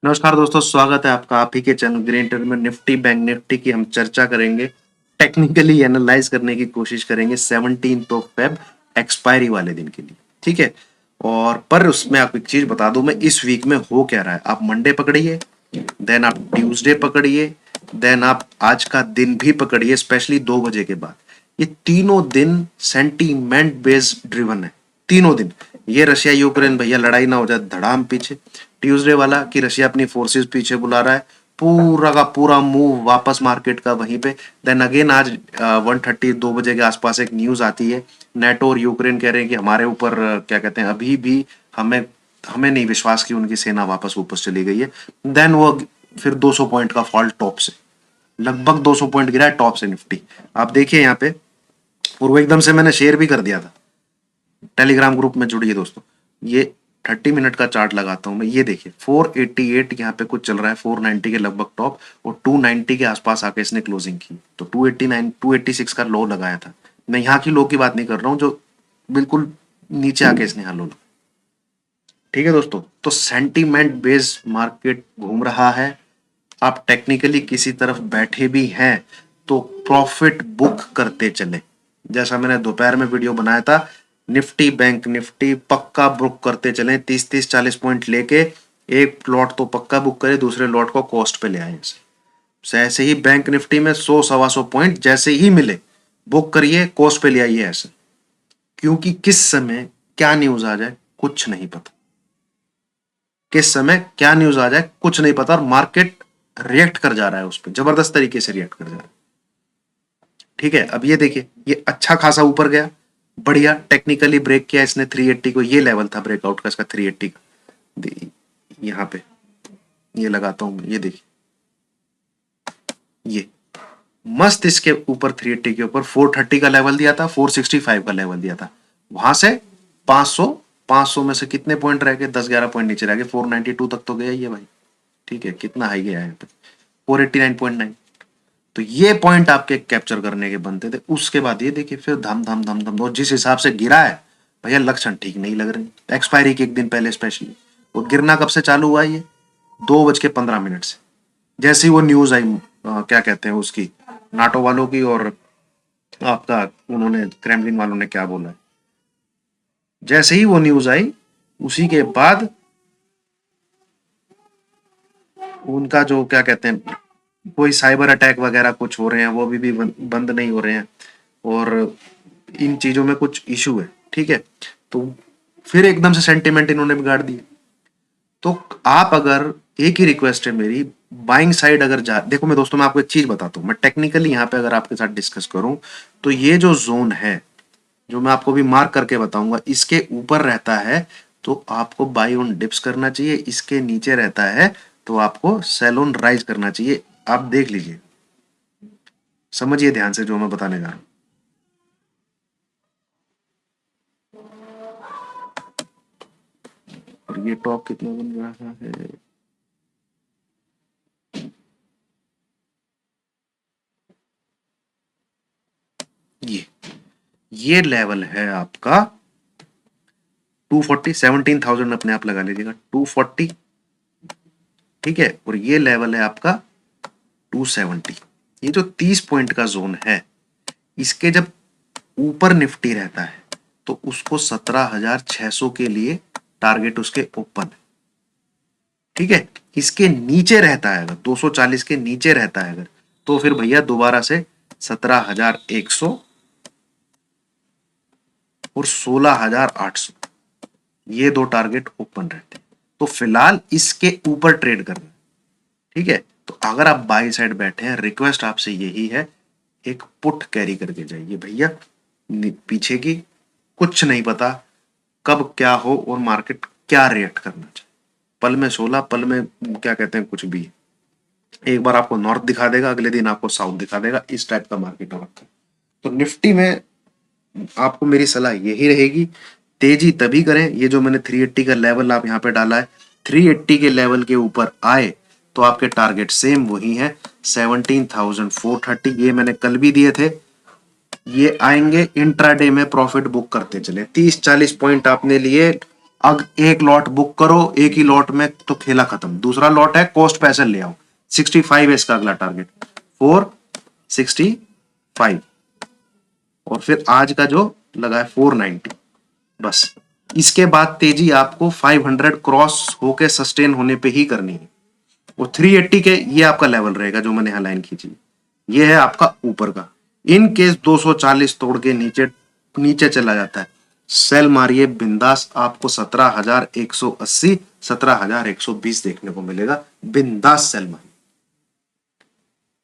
नमस्कार दोस्तों, स्वागत है आपका आप ही के चैनल ग्रीन टेक में। निफ्टी बैंक निफ्टी की हम चर्चा करेंगे, टेक्निकली एनालाइज करने की कोशिश करेंगे 17 फेब एक्सपायरी वाले दिन के लिए, ठीक है। और पर उसमें आपको एक चीज बता दूं, मैं इस वीक में हो क्या रहा है। आप मंडे पकड़िए, देन आप ट्यूसडे पकड़िए, देन आप आज का दिन भी पकड़िए, स्पेशली 2 बजे के बाद। ये तीनों दिन सेंटीमेंट बेस्ड ड्रिवन है, तीनों दिन। ये रशिया यूक्रेन, भैया लड़ाई ना हो जाए, धड़ाम पीछे। ट्यूसडे वाला कि रशिया अपनी फोर्सेस पीछे बुला रहा है, पूरा का पूरा मूव वापस मार्केट का वहीं पे। देन अगेन आज 1:30 2 बजे के आसपास एक न्यूज आती है, नेटो और यूक्रेन कह रहे हैं कि हमारे ऊपर क्या कहते हैं, अभी भी हमें हमें नहीं विश्वास कि उनकी सेना वापस चली गई है। देन वो फिर 200 पॉइंट का फॉल टॉप से, लगभग 200 पॉइंट गिरा है टॉप से निफ्टी। आप देखिए यहाँ पे, और वो एकदम से मैंने शेयर भी कर दिया था, टेलीग्राम ग्रुप में जुड़िए दोस्तों। ये 30 मिनट का चार्ट लगाता हूं मैं, ये देखिए 488 यहाँ पे कुछ चल रहा है, 490 के लगभग टॉप, और 290 के आसपास आके इसने क्लोजिंग की। तो 289 286 का लो लगाया था। मैं यहाँ की लो की बात नहीं कर रहा हूँ, जो बिल्कुल नीचे आके इसने यहाँ लो, ठीक है दोस्तों। तो सेंटीमेंट बेस्ड मार्केट घूम रहा है। आप टेक्निकली किसी तरफ बैठे भी हैं तो प्रॉफिट बुक करते चले। जैसा मैंने दोपहर में वीडियो बनाया था, निफ्टी बैंक निफ्टी पक्का बुक करते चले, 30-30 40 पॉइंट लेके एक लॉट तो पक्का बुक करे, दूसरे लॉट को कॉस्ट पे ले आए। ऐसे ही बैंक निफ्टी में 100-125 पॉइंट जैसे ही मिले बुक करिए, कॉस्ट पे ले आइए ऐसे। क्योंकि किस समय क्या न्यूज आ जाए कुछ नहीं पता, किस समय क्या न्यूज आ जाए कुछ नहीं पता, और मार्केट रिएक्ट कर जा रहा है उस पर, जबरदस्त तरीके से रिएक्ट कर जा रहा है, ठीक है। अब ये देखिए, ये अच्छा खासा ऊपर गया, बढ़िया टेक्निकली ब्रेक किया इसने 380 को। ये लेवल था ब्रेकआउट का इसका 380 का। यहाँ पे ये लगाता हूं, ये देखिए, ये मस्त इसके ऊपर 380 के ऊपर 430 का लेवल दिया था, 465 का लेवल दिया था। वहां से 500 में से कितने पॉइंट रह गए, 10-11 पॉइंट नीचे रह गए, 492 तक तो गया ही है भाई, ठीक है। कितना हाई गया है यहाँ पे, 489.9। तो ये पॉइंट आपके कैप्चर करने के बनते थे। उसके बाद ये देखिए फिर धम धम धम धम, और जिस हिसाब से गिरा है भैया, लक्षण ठीक नहीं लग रहे। एक्सपायरी के एक दिन पहले स्पेशली, वो गिरना कब से चालू हुआ, ये 2:15 से। जैसे ही वो न्यूज आई, क्या कहते हैं उसकी, नाटो वालों की, और आपका उन्होंने क्रेमलिन वालों ने क्या बोला है, जैसे ही वो न्यूज आई उसी के बाद उनका जो क्या कहते हैं, कोई साइबर अटैक वगैरह कुछ हो रहे हैं, वो भी बंद नहीं हो रहे हैं, और इन चीजों में कुछ इशू है, ठीक है। तो फिर एकदम से सेंटिमेंट इन्होंने बिगाड़ दिए। तो आप अगर, एक ही रिक्वेस्ट है मेरी, बाइंग साइड अगर जा, देखो मैं दोस्तों, मैं आपको एक चीज बताता हूँ, मैं टेक्निकली यहाँ पे अगर आपके साथ डिस्कस करूं, तो ये जो जोन है, जो मैं आपको भी मार्क करके बताऊंगा, इसके ऊपर रहता है तो आपको बाई ऑन डिप्स करना चाहिए, इसके नीचे रहता है तो आपको सेल ऑन राइज करना चाहिए। आप देख लीजिए, समझिए ध्यान से जो मैं बताने जा रहा हूं। और ये टॉप कितना बन रहा है, ये लेवल है आपका 240, 17,000 अपने आप लगा लीजिएगा, 240, ठीक है। और ये लेवल है आपका 270। ये जो 30 पॉइंट का जोन है, इसके जब ऊपर निफ्टी रहता है तो उसको 17,600 के लिए टारगेट उसके ओपन है, ठीक है। इसके नीचे रहता है अगर, 240 के नीचे रहता है अगर, तो फिर भैया दोबारा से 17,100 और 16,800, ये दो टारगेट ओपन रहते हैं। तो फिलहाल इसके ऊपर ट्रेड करना, ठीक है। तो अगर आप बाई साइड बैठे हैं, रिक्वेस्ट आपसे यही है, एक पुट कैरी करके जाइए भैया। पीछे की कुछ नहीं पता कब क्या हो और मार्केट क्या रिएक्ट करना चाहिए। पल में 16, पल में क्या कहते हैं कुछ भी, एक बार आपको नॉर्थ दिखा देगा, अगले दिन आपको साउथ दिखा देगा, इस टाइप का मार्केट हो रखा है। तो निफ्टी में आपको मेरी सलाह यही रहेगी, तेजी तभी करें, ये जो मैंने 380 का लेवल आप यहाँ पे डाला है, 380 के लेवल के ऊपर आए तो आपके टारगेट सेम वही है, 17,430। ये मैंने कल भी दिए थे, ये आएंगे इंट्राडे में, प्रॉफिट बुक करते चले। 30-40 पॉइंट आपने लिए, अब एक लॉट बुक करो, एक ही लॉट में तो खेला खत्म। दूसरा लॉट है कॉस्ट पैसे ले आओ, 65 है इसका अगला टारगेट, 465, और फिर आज का जो लगा है 490। बस इसके बाद तेजी आपको 500 क्रॉस होके सस्टेन होने पे ही करनी है। वो 380 के ये आपका लेवल रहेगा जो मैंने यहां लाइन खींची, ये है आपका ऊपर का। इन केस 240 तोड़ के नीचे नीचे चला जाता है, सेल मारिए बिंदास, आपको 17,180 17,120 देखने को मिलेगा। बिंदास सेल मारिए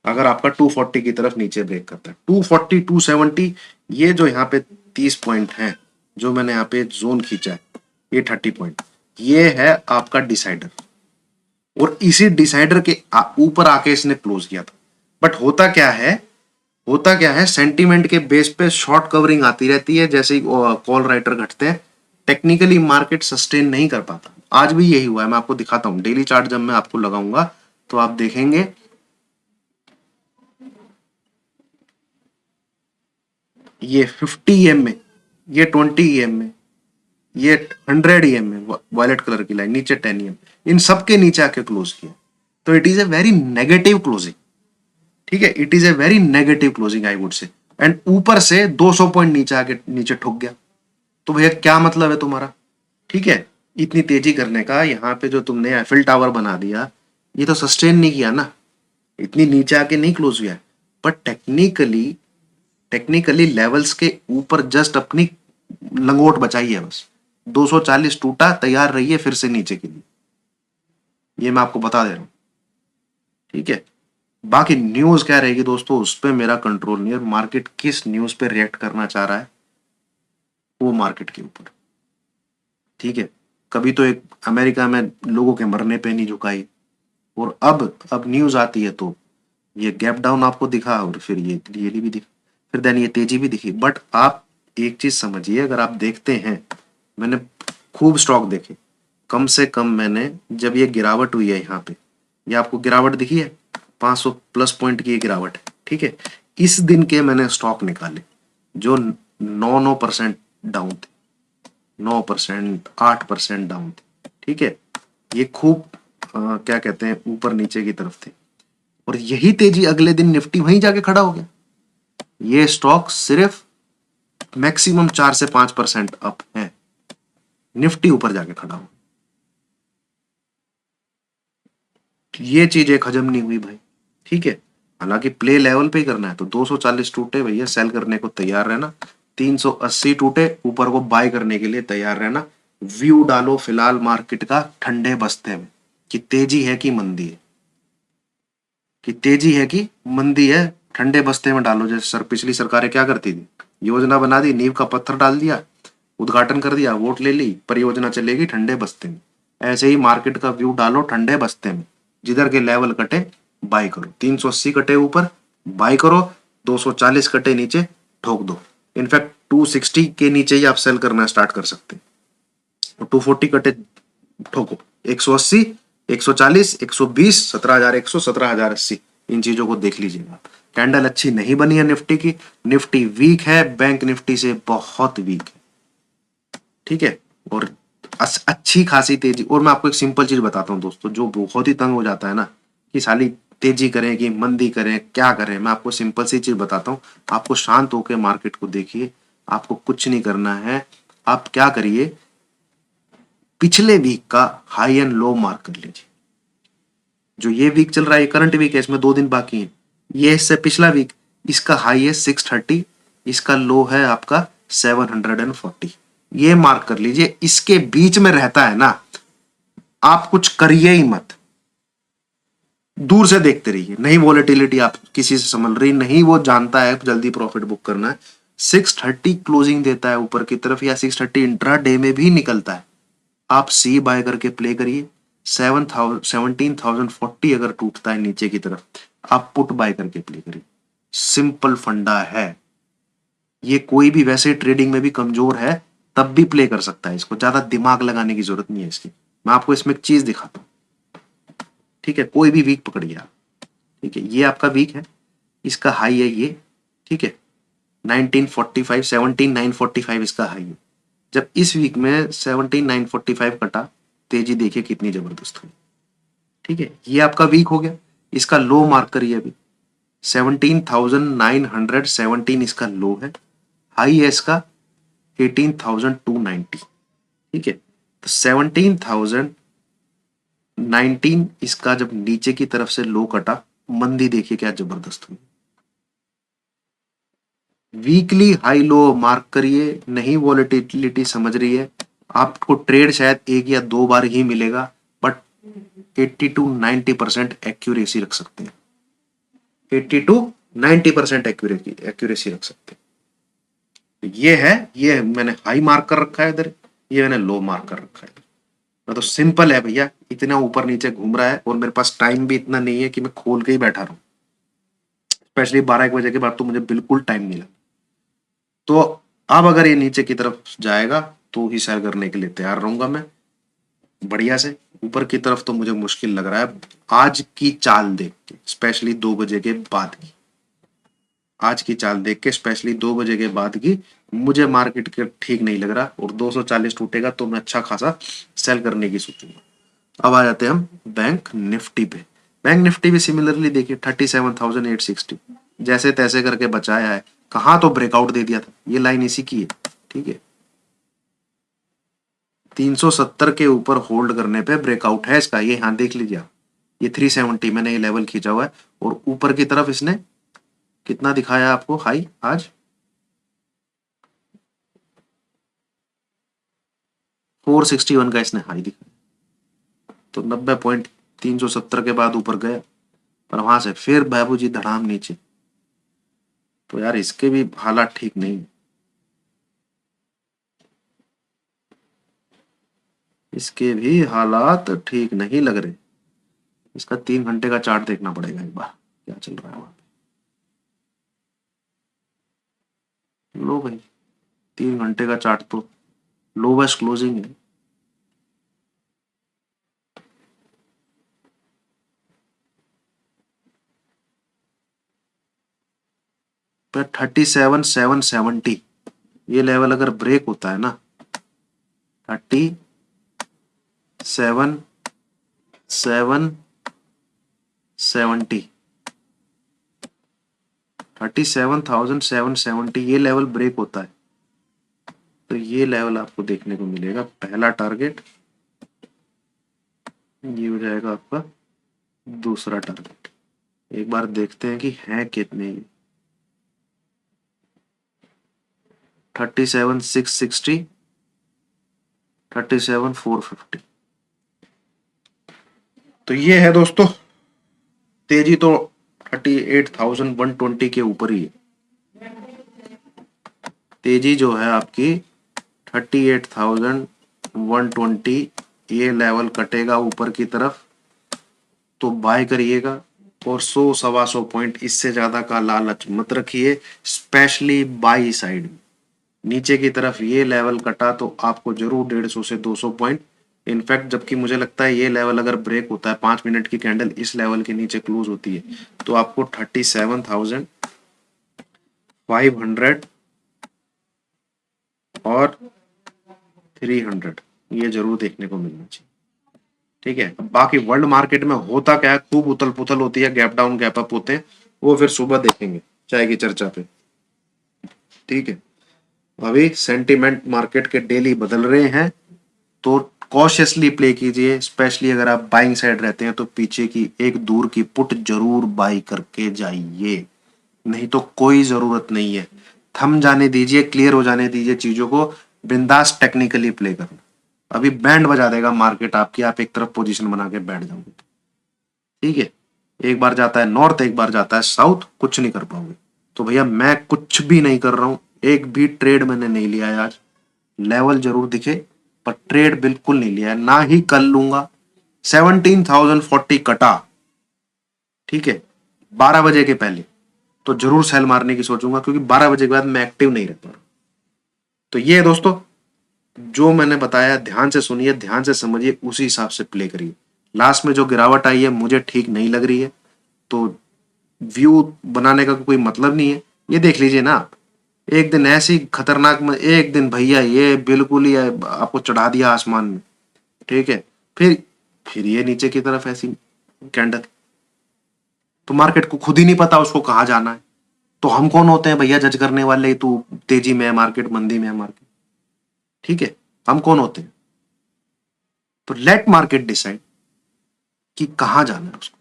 अगर आपका 240 की तरफ नीचे ब्रेक करता है। 240 270 ये जो यहाँ पे 30 पॉइंट है, जो मैंने यहाँ पे जोन खींचा है, ये 30 पॉइंट, ये है आपका डिसाइडर, और इसी डिसाइडर के ऊपर आके इसने क्लोज किया था। बट होता क्या है सेंटीमेंट के बेस पे शॉर्ट कवरिंग आती रहती है, जैसे ही कॉल राइटर घटते हैं, टेक्निकली मार्केट सस्टेन नहीं कर पाता। आज भी यही हुआ है, मैं आपको दिखाता हूं डेली चार्ट जब मैं आपको लगाऊंगा तो आप देखेंगे ये 50 EM में, ये 20 EM में, ये 100 EM में, वायलेट कलर की लाइन नीचे 10 EM, इन सब के नीचे आके क्लोज किया। तो it is a very negative closing, ठीक है, it is a very negative closing I would say. And ऊपर से 200 पॉइंट नीचे आके नीचे ठुक गया, तो भैया क्या मतलब है तुम्हारा, ठीक है। इतनी तेजी करने का, यहाँ पे जो तुमने एफिल टावर बना दिया, ये तो सस्टेन नहीं किया ना, इतनी नीचे आके नहीं क्लोज हुआ है। बट टेक्निकली लेवल्स के ऊपर जस्ट अपनी लंगोट बचाई है बस। 240 टूटा, तैयार रहिए फिर से नीचे के लिए, ये मैं आपको बता दे रहा हूं, ठीक है। बाकी न्यूज क्या रहेगी दोस्तों, उस पर मेरा कंट्रोल नहीं है। मार्केट किस न्यूज पे रिएक्ट करना चाह रहा है वो मार्केट के ऊपर, ठीक है। कभी तो एक अमेरिका में लोगों के मरने पे नहीं झुकाई, और अब न्यूज आती है तो ये गैप डाउन आपको दिखा, और फिर ये रियली भी दिखा, फिर देन ये तेजी भी दिखी। बट आप एक चीज समझिए, अगर आप देखते हैं, मैंने खूब स्टॉक देखे, कम से कम मैंने, जब ये गिरावट हुई है यहाँ पे, ये आपको गिरावट दिखी है, 500 प्लस पॉइंट की ये गिरावट है, ठीक है। इस दिन के मैंने स्टॉक निकाले जो 9% डाउन थे, 9% 8% डाउन थे, ठीक है। ये खूब क्या कहते हैं ऊपर नीचे की तरफ थे, और यही तेजी अगले दिन निफ्टी वहीं जाके खड़ा हो गया। ये स्टॉक सिर्फ मैक्सिमम 4 से 5% अप है, निफ्टी ऊपर जाके खड़ा हो। ये चीज एक हजम नहीं हुई भाई, ठीक है। हालांकि प्ले लेवल पे ही करना है, तो 240 टूटे भैया सेल करने को तैयार रहना, 380 टूटे ऊपर को बाय करने के लिए तैयार रहना। व्यू डालो फिलहाल मार्केट का ठंडे बस्ते में, कि तेजी है कि मंदी है, कि तेजी है कि मंदी है, ठंडे बस्ते में डालो। जैसे पिछली सरकारें क्या करती थी, योजना बना दी, नींव का पत्थर डाल दिया, उद्घाटन कर दिया, वोट ले ली, परियोजना चलेगी ठंडे बस्ते में। ऐसे ही मार्केट का व्यू डालो ठंडे बस्ते में, जिधर के लेवल कटे बाय करो, 380 कटे ऊपर बाय करो, 240 कटे नीचे ठोक दो। इनफैक्ट 260 के नीचे ही आप सेल करना स्टार्ट कर सकते हैं, 240 कटे ठोको, 180 140 120 17,100 17,080, इन चीजों को देख लीजिएगा। कैंडल अच्छी नहीं बनी है निफ्टी की, निफ्टी वीक है, बैंक निफ्टी से बहुत वीक है, ठीक है। और अच्छी खासी तेजी, और मैं आपको एक सिंपल चीज बताता हूँ दोस्तों, जो बहुत ही तंग हो जाता है ना कि साली तेजी करें कि मंदी करें क्या करें, मैं आपको सिंपल सी चीज बताता हूँ। आपको शांत होकर मार्केट को देखिए, आपको कुछ नहीं करना है। आप क्या करिए, पिछले वीक का हाई एंड लो मार्क कर लीजिए। जो ये वीक चल रहा है, करंट वीक है, इसमें 2 दिन बाकी है, ये इससे पिछला वीक, इसका हाई है 630, इसका लो है आपका 740, ये मार्क कर लीजिए। इसके बीच में रहता है ना, आप कुछ करिए ही मत, दूर से देखते रहिए। नहीं वॉलेटिलिटी आप किसी से संभल रही नहीं, वो जानता है जल्दी प्रॉफिट बुक करना है। 630 क्लोजिंग देता है ऊपर की तरफ, या 630 इंट्रा डे में भी निकलता है, आप सी बाय करके प्ले करिए। 17,040 अगर टूटता है नीचे की तरफ, आप पुट बाय करके प्ले करिए। सिंपल फंडा है ये, कोई भी वैसे ट्रेडिंग में भी कमजोर है तब भी प्ले कर सकता है, इसको ज्यादा दिमाग लगाने की जरूरत नहीं है इसकी। मैं आपको इसमें एक चीज दिखाता हूं, ठीक है। कोई भी वीक पकड़िए आप, ठीक है, ये आपका वीक है, इसका हाई है ये, ठीक है, 1945 17,945 इसका हाई है। जब इस वीक में 17,945 कटा, तेजी देखिए कितनी जबरदस्त हुई। ठीक है, ये आपका वीक हो गया। इसका लो मार्क करिए अभी, 17,917 इसका लो है, हाई है इसका 18,290। ठीक है, तो 17,019 इसका जब नीचे की तरफ से लो कटा, मंदी देखिए क्या जबरदस्त हुई। वीकली हाई लो मार्क करिए, नहीं वॉलेटिलिटी समझ रही है आपको, ट्रेड शायद एक या दो बार ही मिलेगा, बट 80 to 90% एक्यूरेसी रख सकते हैं। 80 to 90% एक्यूरेसी रख सकते हैं। ये है, ये मैंने हाई मार्क कर रखा है इधर, ये मैंने लो मार्क कर रखा है इधर। तो सिंपल है भैया, इतना ऊपर नीचे घूम रहा है और मेरे पास टाइम भी इतना नहीं है कि मैं खोल के ही बैठा रहूं। स्पेशली 12 बजे के बाद तो मुझे बिल्कुल टाइम नहीं लगा। तो अब अगर ये नीचे की तरफ जाएगा तो ही सेल करने के लिए तैयार रहूंगा मैं बढ़िया से। ऊपर की तरफ तो मुझे मुश्किल लग रहा है आज की चाल देख के, स्पेशली 2 बजे के बाद की। आज की चाल देख के स्पेशली 2 बजे के बाद की मुझे मार्केट के ठीक नहीं लग रहा, और 240 टूटेगा तो मैं अच्छा खासा सेल करने की सोचूंगा। अब आ जाते हैं हम बैंक निफ्टी पे। बैंक निफ्टी भी सिमिलरली देखिए 37,860 जैसे तैसे करके बचाया है। कहाँ तो ब्रेकआउट दे दिया था, ये लाइन इसी की है। ठीक है, 370 के ऊपर होल्ड करने पे ब्रेकआउट है इसका, ये यहाँ देख लीजिए आप, ये 370 मैंने ये लेवल खींचा हुआ है, और ऊपर की तरफ इसने कितना दिखाया आपको हाई आज, 461 का इसने हाई दिखाया। तो 90 पॉइंट 370 के बाद ऊपर गया, पर वहां से फिर बाबूजी धड़ाम नीचे। तो यार इसके भी हालात ठीक नहीं, इसके भी हालात ठीक नहीं लग रहे। इसका 3 घंटे का चार्ट देखना पड़ेगा एक बार, क्या चल रहा है वहां पे। लो भाई, 3 घंटे का चार्ट तो लोवेस्ट क्लोजिंग है। पर 37,770 ये लेवल अगर ब्रेक होता है ना, 37,770 37,770 ये लेवल ब्रेक होता है तो ये लेवल आपको देखने को मिलेगा पहला टारगेट, ये हो जाएगा आपका दूसरा टारगेट। एक बार देखते हैं कि है कितने, 37,660 37,450। तो ये है दोस्तों, तेजी तो 38,120 के ऊपर ही है। तेजी जो है आपकी 38,120, ये लेवल कटेगा ऊपर की तरफ तो बाय करिएगा, और 100-125 पॉइंट इससे ज्यादा का लालच मत रखिए, स्पेशली बाई साइड। नीचे की तरफ ये लेवल कटा तो आपको जरूर 150 से 200 पॉइंट, इनफैक्ट जबकि मुझे लगता है ये लेवल अगर ब्रेक होता है, 5 मिनट की कैंडल इस लेवल के नीचे क्लोज होती है, तो आपको 37,500 और 300 ये जरूर देखने को मिलना चाहिए। ठीक है, अब बाकी वर्ल्ड मार्केट में होता क्या है, खूब उथल पुथल होती है, गैप डाउन गैप अप होते हैं, वो फिर सुबह देखेंगे चाय की चर्चा पे। ठीक है, अभी सेंटीमेंट मार्केट के डेली बदल रहे हैं, तो कॉशियसली प्ले कीजिए। स्पेशली अगर आप बाइंग साइड रहते हैं तो पीछे की एक दूर की पुट जरूर बाई करके जाइए, नहीं तो कोई जरूरत नहीं है। थम जाने दीजिए, क्लियर हो जाने दीजिए चीजों को, बिंदास टेक्निकली प्ले करना। अभी बैंड बजा देगा मार्केट आपकी, आप एक तरफ पोजीशन बना के बैठ जाओगे। ठीक है, एक बार जाता है नॉर्थ, एक बार जाता है साउथ, कुछ नहीं कर पाओगे। तो भैया मैं कुछ भी नहीं कर रहा हूं, एक भी ट्रेड मैंने नहीं लिया है आज। लेवल जरूर दिखे पर ट्रेड बिल्कुल नहीं लिया है, ना ही कल लूंगा। 17,040 कटा, ठीक है, 12 बजे के पहले तो जरूर सेल मारने की सोचूंगा, क्योंकि 12 बजे के बाद मैं एक्टिव नहीं रहता। तो ये है दोस्तों, जो मैंने बताया ध्यान से सुनिए, ध्यान से समझिए, उसी हिसाब से प्ले करिए। लास्ट में जो गिरावट आई है मुझे ठीक नहीं लग रही है, तो व्यू बनाने का कोई मतलब नहीं है। ये देख लीजिए ना आप, एक दिन ऐसी खतरनाक में, एक दिन भैया ये बिल्कुल ही आपको चढ़ा दिया आसमान में, ठीक है। फिर ये नीचे की तरफ ऐसी कैंडल, तो मार्केट को खुद ही नहीं पता उसको कहाँ जाना है। तो हम कौन होते हैं भैया जज करने वाले, तू तेजी में है मार्केट, मंदी में है मार्केट, ठीक है। हम कौन होते हैं? तो लेट मार्केट डिसाइड कि कहाँ जाना है उसको।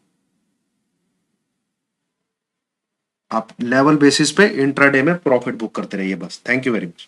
आप लेवल बेसिस पे इंट्राडे में प्रॉफिट बुक करते रहिए बस। Thank you very much.